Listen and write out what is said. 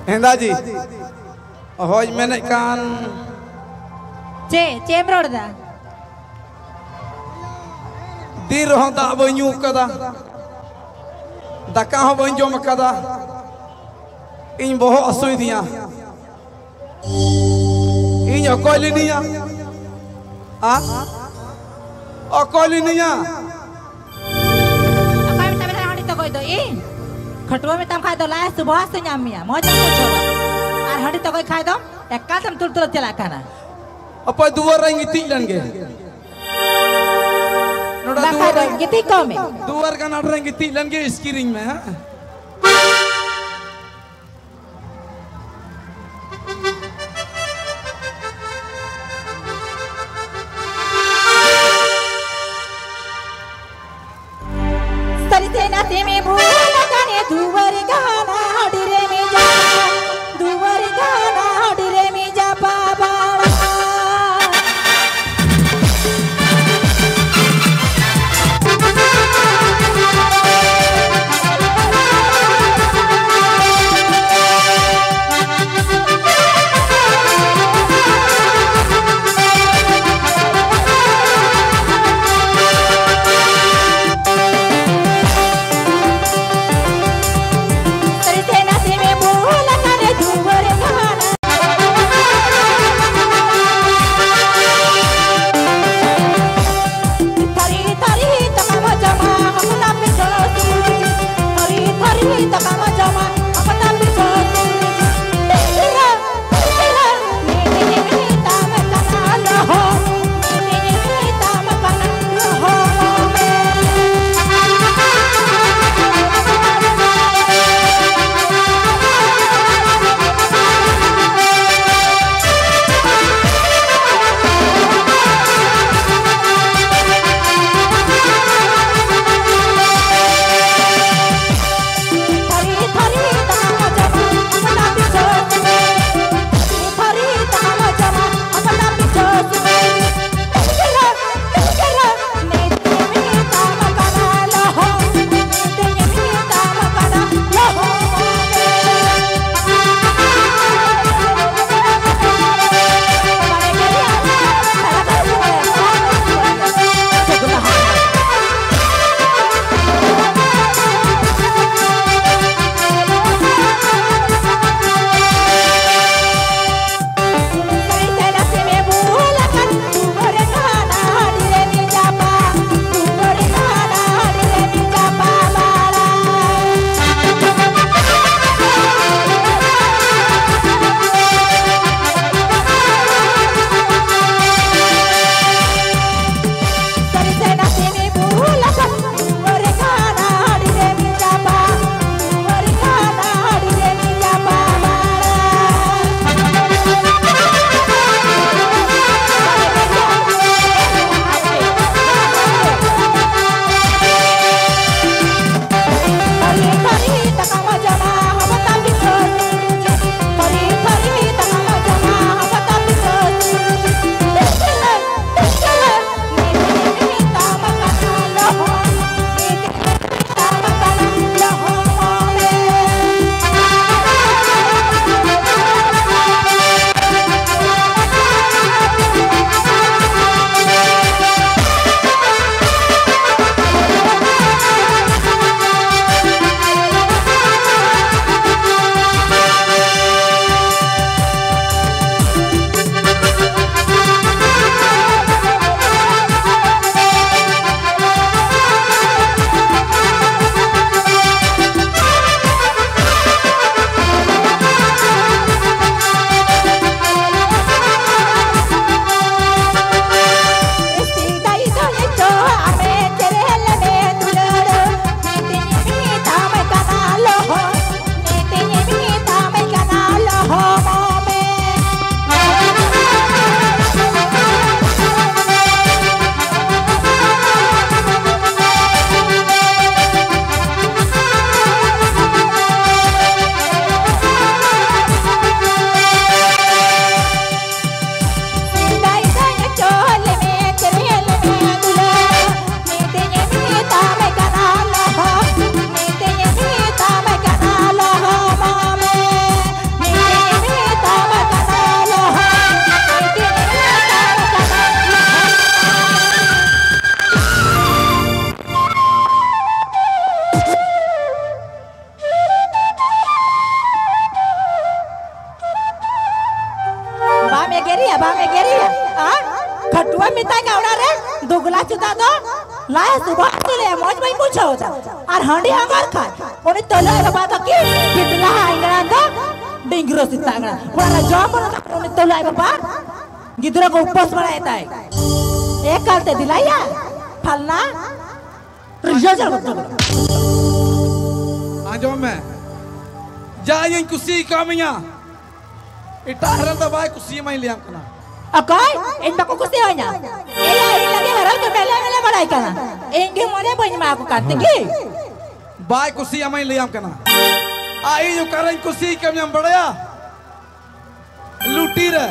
हेंदा जी होज मेने कान चे रोड़ा दीर हो दा बन्यू कदा दका हो बंजोम कदा इन बहु असुई दिया इन अकोलिनिया आ अकोलिनिया apa yang tahu hari tu kau itu in ketua minta kau itu lah subuh senyamnya mau jangan coba ar hari tu kau itu ekal tam tul celakan apa dua orang itu lagi bakal gitu kau me dua orang itu lagi skiring me ha चुता दो लाए सुबह से ले मौज में पूछो और हंडी हंगार खा उन्हें तले बाबा तो की बिटला इंगरा दो डिंगरो सितांगरा वाला जॉब उन्हें तले बाबा गिदरा को उपवास बनाता है एक करते दिलाया फलना रिजल्ट आजो मैं जाए कुसी कामिया इटारन दबाए कुसी में लिया करना अकाय इन बको कुसी हो ना ये लगे हरा के मेले बड़ाई करना इंगे मोरे बन में आपको काटते की बाय कुसी में लिया करना आई जो करें कुसी कमियां बड़या लूटी रे